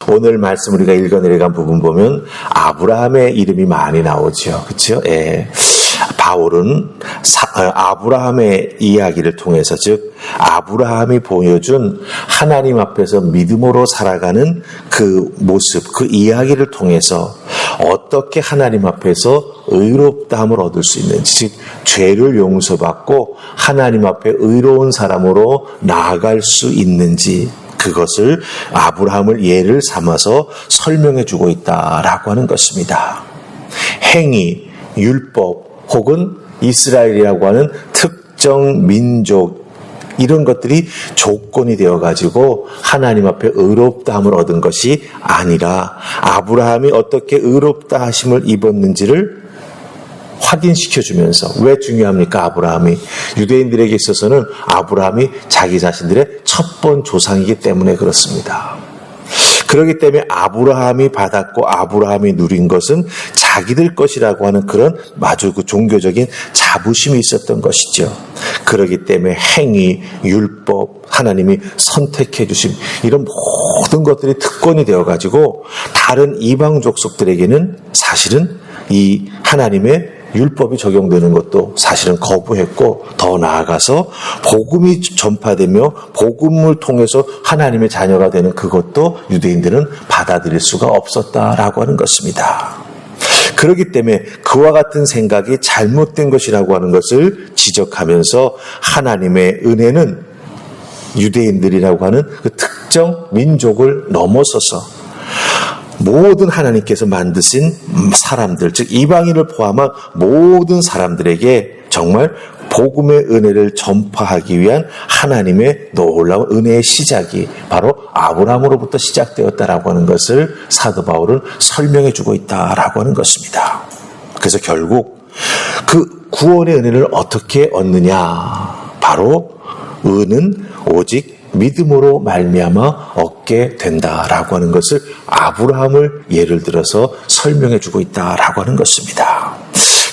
오늘 말씀 우리가 읽어내려간 부분 보면 아브라함의 이름이 많이 나오죠. 그렇죠? 예. 바울은 아브라함의 이야기를 통해서, 즉 아브라함이 보여준 하나님 앞에서 믿음으로 살아가는 그 모습, 그 이야기를 통해서 어떻게 하나님 앞에서 의롭다함을 얻을 수 있는지, 즉 죄를 용서받고 하나님 앞에 의로운 사람으로 나아갈 수 있는지, 그것을 아브라함을 예를 삼아서 설명해 주고 있다라고 하는 것입니다. 행위, 율법 혹은 이스라엘이라고 하는 특정 민족, 이런 것들이 조건이 되어가지고 하나님 앞에 의롭다함을 얻은 것이 아니라 아브라함이 어떻게 의롭다 하심을 입었는지를 확인시켜주면서, 왜 중요합니까? 아브라함이 유대인들에게 있어서는 아브라함이 자기 자신들의 첫번 조상이기 때문에 그렇습니다. 그렇기 때문에 아브라함이 받았고 아브라함이 누린 것은 자기들 것이라고 하는 그런 마주 그 종교적인 자부심이 있었던 것이죠. 그렇기 때문에 행위, 율법, 하나님이 선택해 주심, 이런 모든 것들이 특권이 되어가지고 다른 이방 족속들에게는 사실은 이 하나님의 율법이 적용되는 것도 사실은 거부했고, 더 나아가서 복음이 전파되며 복음을 통해서 하나님의 자녀가 되는 그것도 유대인들은 받아들일 수가 없었다라고 하는 것입니다. 그렇기 때문에 그와 같은 생각이 잘못된 것이라고 하는 것을 지적하면서 하나님의 은혜는 유대인들이라고 하는 그 특정 민족을 넘어서서 모든 하나님께서 만드신 사람들, 즉 이방인을 포함한 모든 사람들에게 정말 복음의 은혜를 전파하기 위한 하나님의 놀라운 은혜의 시작이 바로 아브라함으로부터 시작되었다라고 하는 것을 사도 바울은 설명해 주고 있다라고 하는 것입니다. 그래서 결국 그 구원의 은혜를 어떻게 얻느냐? 바로 은은 오직 믿음으로 말미암아 얻게 된다라고 하는 것을 아브라함을 예를 들어서 설명해 주고 있다라고 하는 것입니다.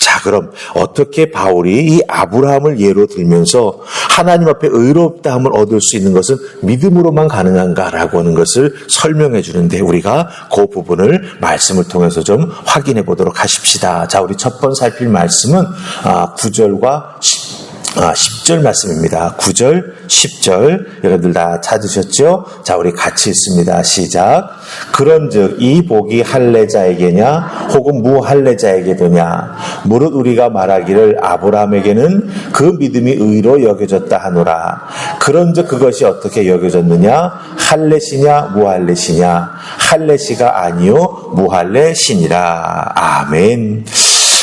자, 그럼 어떻게 바울이 이 아브라함을 예로 들면서 하나님 앞에 의롭다함을 얻을 수 있는 것은 믿음으로만 가능한가라고 하는 것을 설명해 주는데, 우리가 그 부분을 말씀을 통해서 좀 확인해 보도록 하십시다. 자, 우리 첫 번 살필 말씀은 9절과 10절 말씀입니다. 9절, 10절 여러분들 다 찾으셨죠? 자, 우리 같이 읽습니다. 시작. 그런즉 이 복이 할례자에게냐 혹은 무할례자에게도냐? 무릇 우리가 말하기를 아브라함에게는 그 믿음이 의로 여겨졌다 하노라. 그런즉 그것이 어떻게 여겨졌느냐? 할례시냐 무할례시냐? 할례시가 아니요 무할례시니라. 아멘.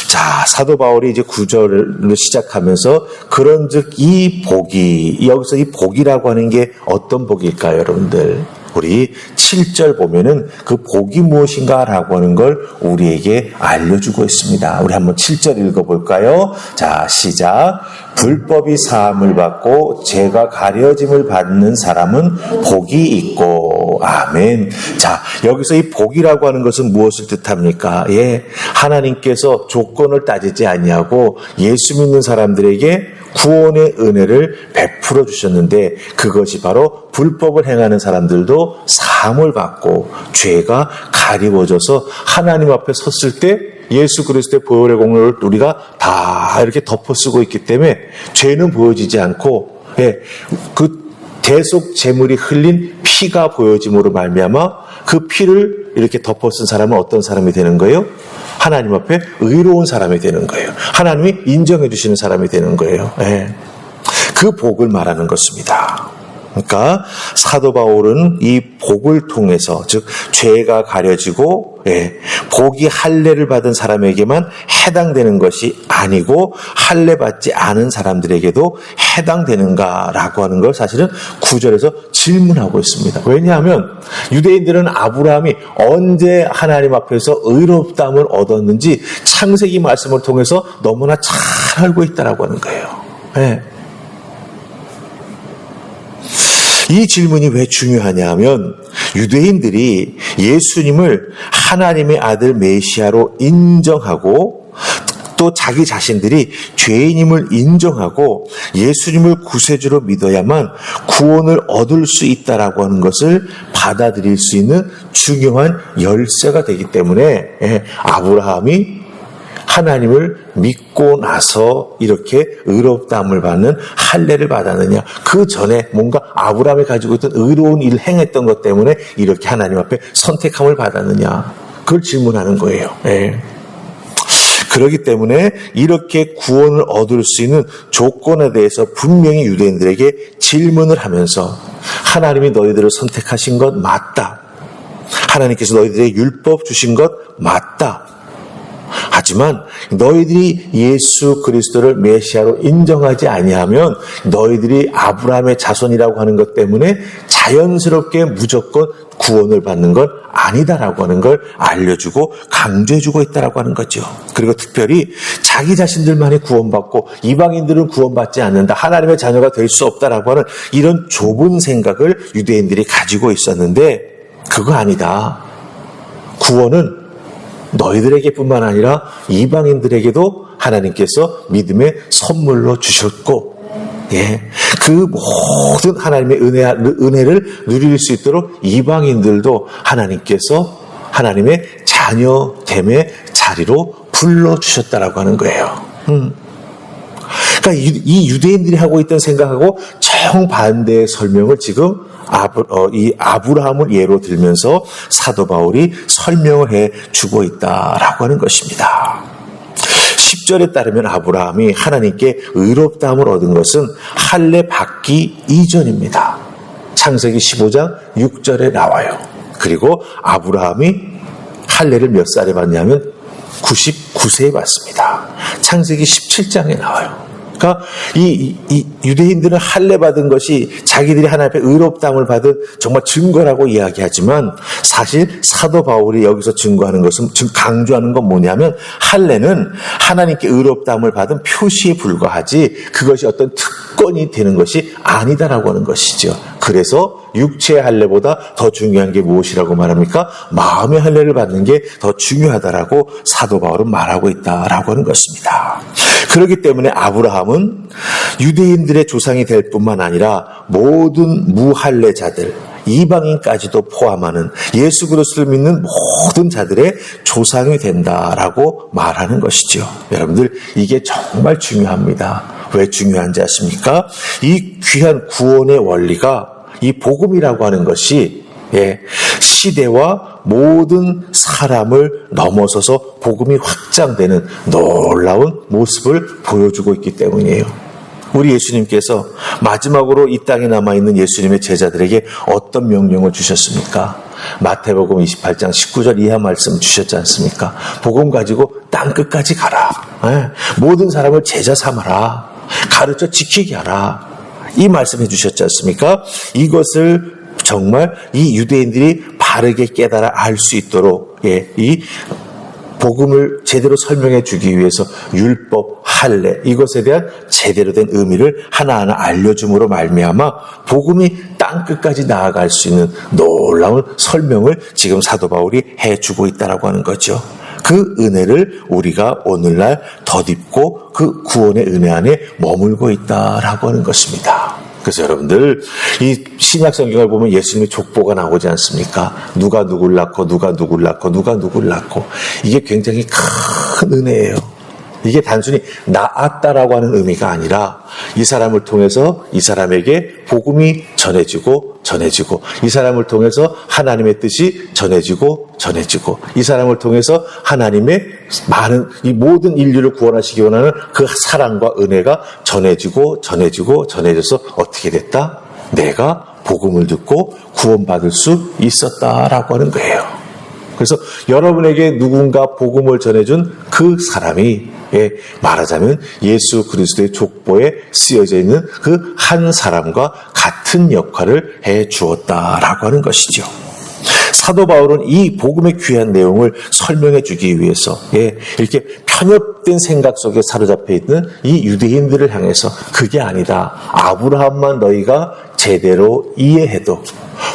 자, 사도 바울이 이제 9절로 시작하면서 그런즉 이 복이, 여기서 이 복이라고 하는 게 어떤 복일까요, 여러분들? 우리 7절 보면은 그 복이 무엇인가라고 하는 걸 우리에게 알려주고 있습니다. 우리 한번 7절 읽어볼까요? 자, 시작. 불법이 사함을 받고 죄가 가려짐을 받는 사람은 복이 있고. 아멘. 자, 여기서 이 복이라고 하는 것은 무엇을 뜻합니까? 예, 하나님께서 조건을 따지지 아니하고 예수 믿는 사람들에게 구원의 은혜를 베풀어 주셨는데, 그것이 바로 불법을 행하는 사람들도 사함을 받고 죄가 가리워져서 하나님 앞에 섰을 때 예수 그리스도의 보혈의 공로를 우리가 다 이렇게 덮어쓰고 있기 때문에 죄는 보여지지 않고, 예, 그 대속 제물이 흘린 피가 보여짐으로 말미암아 그 피를 이렇게 덮어쓴 사람은 어떤 사람이 되는 거예요? 하나님 앞에 의로운 사람이 되는 거예요. 하나님이 인정해 주시는 사람이 되는 거예요. 예. 그 복을 말하는 것입니다. 그러니까 사도 바울은 이 복을 통해서, 즉 죄가 가려지고, 예, 복이 할례를 받은 사람에게만 해당되는 것이 아니고 할례 받지 않은 사람들에게도 해당되는가라고 하는 걸 사실은 9절에서 질문하고 있습니다. 왜냐하면 유대인들은 아브라함이 언제 하나님 앞에서 의롭다함을 얻었는지 창세기 말씀을 통해서 너무나 잘 알고 있다라고 하는 거예요. 예. 이 질문이 왜 중요하냐 하면, 유대인들이 예수님을 하나님의 아들 메시아로 인정하고 또 자기 자신들이 죄인임을 인정하고 예수님을 구세주로 믿어야만 구원을 얻을 수 있다라고 하는 것을 받아들일 수 있는 중요한 열쇠가 되기 때문에 아브라함이 하나님을 믿고 나서 이렇게 의롭다함을 받는 할례를 받았느냐? 그 전에 뭔가 아브라함이 가지고 있던 의로운 일을 행했던 것 때문에 이렇게 하나님 앞에 선택함을 받았느냐? 그걸 질문하는 거예요. 그렇기 때문에 이렇게 구원을 얻을 수 있는 조건에 대해서 분명히 유대인들에게 질문을 하면서 하나님이 너희들을 선택하신 것 맞다. 하나님께서 너희들에게 율법 주신 것 맞다. 하지만 너희들이 예수 그리스도를 메시아로 인정하지 아니하면 너희들이 아브라함의 자손이라고 하는 것 때문에 자연스럽게 무조건 구원을 받는 건 아니다라고 하는 걸 알려주고 강조해주고 있다라고 하는 거죠. 그리고 특별히 자기 자신들만이 구원받고 이방인들은 구원받지 않는다. 하나님의 자녀가 될 수 없다라고 하는 이런 좁은 생각을 유대인들이 가지고 있었는데 그거 아니다. 구원은 너희들에게뿐만 아니라 이방인들에게도 하나님께서 믿음의 선물로 주셨고, 그 모든 하나님의 은혜를 누릴 수 있도록 이방인들도 하나님께서 하나님의 자녀됨의 자리로 불러주셨다라고 하는 거예요. 그러니까 이 유대인들이 하고 있던 생각하고 정반대의 설명을 지금 이 아브라함을 예로 들면서 사도 바울이 설명을 해주고 있다라고 하는 것입니다. 10절에 따르면 아브라함이 하나님께 의롭다함을 얻은 것은 할례 받기 이전입니다. 창세기 15장 6절에 나와요. 그리고 아브라함이 할례를 몇 살에 받냐면 99세에 받습니다. 창세기 17장에 나와요. 그러니까 이 유대인들은 할례 받은 것이 자기들이 하나님 앞에 의롭다함을 받은 정말 증거라고 이야기하지만 사실 사도 바울이 여기서 증거하는 것은 지금 강조하는 건 뭐냐면 할례는 하나님께 의롭다함을 받은 표시에 불과하지 그것이 어떤 특권이 되는 것이 아니다라고 하는 것이죠. 그래서 육체의 할례보다 더 중요한 게 무엇이라고 말합니까? 마음의 할례를 받는 게 더 중요하다라고 사도 바울은 말하고 있다라고 하는 것입니다. 그렇기 때문에 아브라함은 유대인들의 조상이 될 뿐만 아니라 모든 무할례자들, 이방인까지도 포함하는 예수 그리스도를 믿는 모든 자들의 조상이 된다라고 말하는 것이죠. 여러분들 이게 정말 중요합니다. 왜 중요한지 아십니까? 이 귀한 구원의 원리가 이 복음이라고 하는 것이 시대와 모든 사람을 넘어서서 복음이 확장되는 놀라운 모습을 보여주고 있기 때문이에요. 우리 예수님께서 마지막으로 이 땅에 남아있는 예수님의 제자들에게 어떤 명령을 주셨습니까? 마태복음 28장 19절 이하 말씀 주셨지 않습니까? 복음 가지고 땅 끝까지 가라. 모든 사람을 제자 삼아라. 가르쳐 지키게 하라. 이 말씀해 주셨지 않습니까? 이것을 정말 이 유대인들이 바르게 깨달아 알 수 있도록 이 복음을 제대로 설명해 주기 위해서 율법, 할례 이것에 대한 제대로 된 의미를 하나하나 알려줌으로 말미암아 복음이 땅끝까지 나아갈 수 있는 놀라운 설명을 지금 사도 바울이 해주고 있다라고 하는 거죠. 그 은혜를 우리가 오늘날 덧입고 그 구원의 은혜 안에 머물고 있다라고 하는 것입니다. 그래서 여러분들 이 신약 성경을 보면 예수님의 족보가 나오지 않습니까? 누가 누굴 낳고 누가 누굴 낳고 누가 누굴 낳고 이게 굉장히 큰 은혜예요. 이게 단순히 낳았다라고 하는 의미가 아니라 이 사람을 통해서 이 사람에게 복음이 전해지고 이 사람을 통해서 하나님의 뜻이 전해지고 이 사람을 통해서 하나님의 많은 이 모든 인류를 구원하시기 원하는 그 사랑과 은혜가 전해져서 어떻게 됐다? 내가 복음을 듣고 구원받을 수 있었다라고 하는 거예요. 그래서 여러분에게 누군가 복음을 전해준 그 사람이 말하자면 예수 그리스도의 족보에 쓰여져 있는 그 한 사람과 같은 역할을 해 주었다라고 하는 것이죠. 사도 바울은 이 복음의 귀한 내용을 설명해 주기 위해서 이렇게 편협된 생각 속에 사로잡혀 있는 이 유대인들을 향해서 그게 아니다. 아브라함만 너희가 제대로 이해해도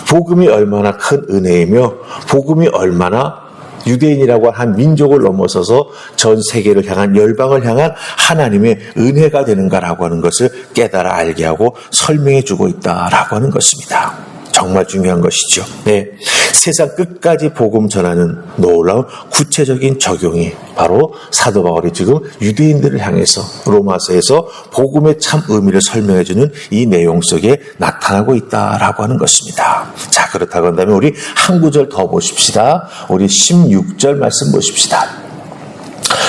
복음이 얼마나 큰 은혜이며 복음이 얼마나 유대인이라고 한 민족을 넘어서서 전 세계를 향한 열방을 향한 하나님의 은혜가 되는가라고 하는 것을 깨달아 알게 하고 설명해 주고 있다라고 하는 것입니다. 정말 중요한 것이죠. 네. 세상 끝까지 복음 전하는 놀라운 구체적인 적용이 바로 사도 바울이 지금 유대인들을 향해서 로마서에서 복음의 참 의미를 설명해 주는 이 내용 속에 나타나고 있다라고 하는 것입니다. 자, 그렇다고 한다면 우리 한 구절 더 보십시다. 우리 16절 말씀 보십시다.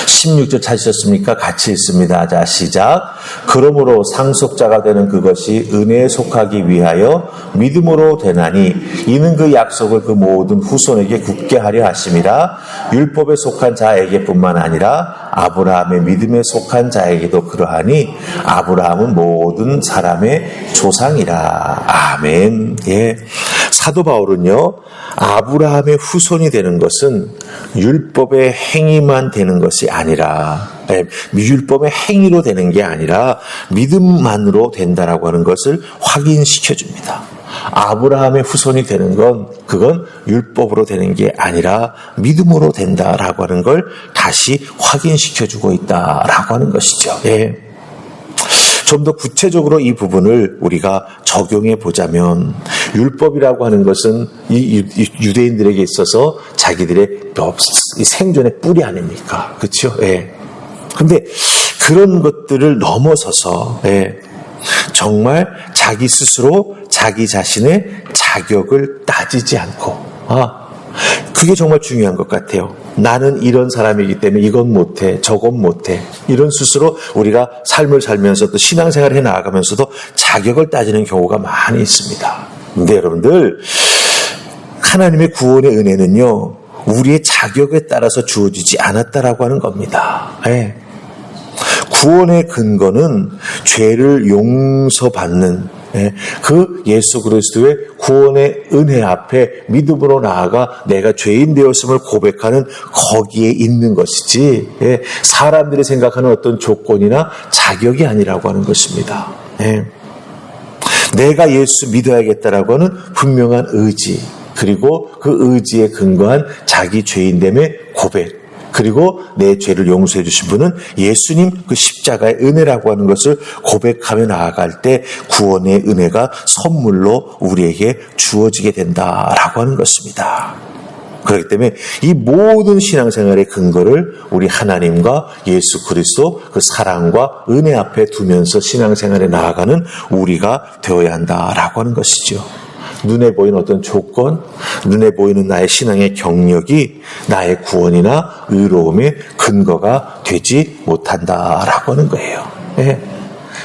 16절 찾으셨습니까? 같이 읽습니다. 자, 시작. 그러므로 상속자가 되는 그것이 은혜에 속하기 위하여 믿음으로 되나니 이는 그 약속을 그 모든 후손에게 굳게 하려 하심이라. 율법에 속한 자에게뿐만 아니라 아브라함의 믿음에 속한 자에게도 그러하니 아브라함은 모든 사람의 조상이라. 아멘. 예. 사도 바울은요, 아브라함의 후손이 되는 것은 율법의 행위만 되는 것이 아니라, 율법의 행위로 되는 게 아니라 믿음만으로 된다라고 하는 것을 확인시켜 줍니다. 아브라함의 후손이 되는 건 그건 율법으로 되는 게 아니라 믿음으로 된다라고 하는 걸 다시 확인시켜 주고 있다라고 하는 것이죠. 예. 좀 더 구체적으로 이 부분을 우리가 적용해 보자면 율법이라고 하는 것은 이 유대인들에게 있어서 자기들의 생존의 뿌리 아닙니까? 그렇죠? 예. 근데 그런 것들을 넘어서서 정말 자기 스스로 자기 자신의 자격을 따지지 않고 그게 정말 중요한 것 같아요. 나는 이런 사람이기 때문에 이건 못해, 저건 못해. 이런 스스로 우리가 삶을 살면서도 신앙생활을 해나가면서도 자격을 따지는 경우가 많이 있습니다. 근데 여러분들, 하나님의 구원의 은혜는요, 우리의 자격에 따라서 주어지지 않았다라고 하는 겁니다. 네. 구원의 근거는 죄를 용서받는 그 예수 그리스도의 구원의 은혜 앞에 믿음으로 나아가 내가 죄인 되었음을 고백하는 거기에 있는 것이지 사람들이 생각하는 어떤 조건이나 자격이 아니라고 하는 것입니다. 내가 예수 믿어야겠다라고 하는 분명한 의지, 그리고 그 의지에 근거한 자기 죄인됨의 고백, 그리고 내 죄를 용서해 주신 분은 예수님 그 십자가의 은혜라고 하는 것을 고백하며 나아갈 때 구원의 은혜가 선물로 우리에게 주어지게 된다라고 하는 것입니다. 그렇기 때문에 이 모든 신앙생활의 근거를 우리 하나님과 예수 그리스도 그 사랑과 은혜 앞에 두면서 신앙생활에 나아가는 우리가 되어야 한다라고 하는 것이죠. 눈에 보이는 어떤 조건, 눈에 보이는 나의 신앙의 경력이 나의 구원이나 의로움의 근거가 되지 못한다라고 하는 거예요.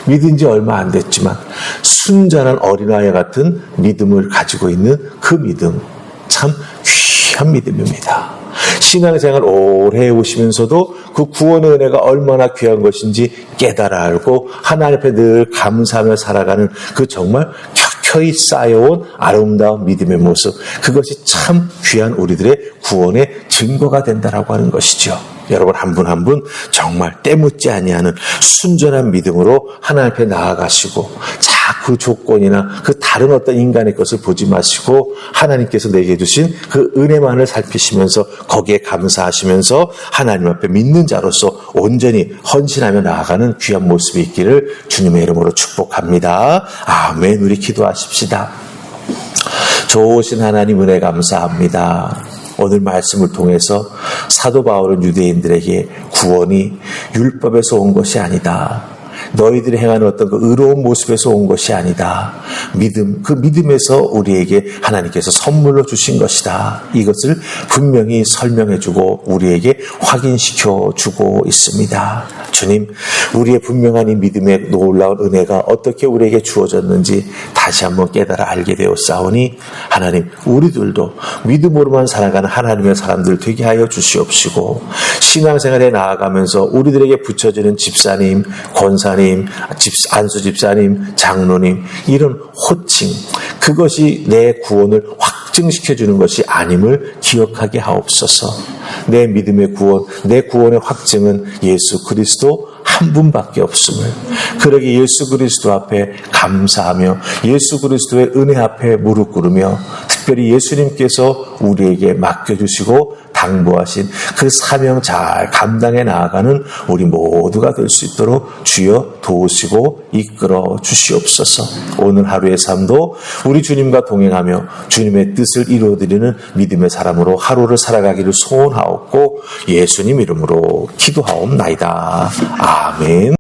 믿은 지 얼마 안 됐지만 순전한 어린아이 같은 믿음을 가지고 있는 그 믿음, 참 귀한 믿음입니다. 신앙생활 오래 해오시면서도 그 구원의 은혜가 얼마나 귀한 것인지 깨달아 알고 하나님 앞에 늘 감사하며 살아가는 그 정말 켜이 쌓여온 아름다운 믿음의 모습, 그것이 참 귀한 우리들의 구원의 증거가 된다라고 하는 것이죠. 여러분 한 분 한 분 정말 때묻지 아니하는 순전한 믿음으로 하나님 앞에 나아가시고 그 조건이나 그 다른 어떤 인간의 것을 보지 마시고 하나님께서 내게 주신 그 은혜만을 살피시면서 거기에 감사하시면서 하나님 앞에 믿는 자로서 온전히 헌신하며 나아가는 귀한 모습이 있기를 주님의 이름으로 축복합니다. 아멘. 우리 기도하십시다. 좋으신 하나님 은혜 감사합니다. 오늘 말씀을 통해서 사도 바울은 유대인들에게 구원이 율법에서 온 것이 아니다. 너희들이 행하는 어떤 그 의로운 모습에서 온 것이 아니다. 믿음, 그 믿음에서 우리에게 하나님께서 선물로 주신 것이다. 이것을 분명히 설명해주고 우리에게 확인시켜주고 있습니다. 주님, 우리의 분명한 이 믿음의 놀라운 은혜가 어떻게 우리에게 주어졌는지 다시 한번 깨달아 알게 되었사오니 하나님, 우리들도 믿음으로만 살아가는 하나님의 사람들 되게 하여 주시옵시고 신앙생활에 나아가면서 우리들에게 붙여지는 집사님, 권사님, 안수 집사님, 장로님, 이런 호칭, 그것이 내 구원을 확증시켜주는 것이 아님을 기억하게 하옵소서. 내 믿음의 구원, 내 구원의 확증은 예수 그리스도 한 분밖에 없음을, 그러기 예수 그리스도 앞에 감사하며 예수 그리스도의 은혜 앞에 무릎 꿇으며 특별히 예수님께서 우리에게 맡겨주시고 당부하신 그 사명 잘 감당해 나아가는 우리 모두가 될 수 있도록 주여 도우시고 이끌어 주시옵소서. 오늘 하루의 삶도 우리 주님과 동행하며 주님의 뜻을 이루어드리는 믿음의 사람으로 하루를 살아가기를 소원하옵고 예수님 이름으로 기도하옵나이다. 아멘.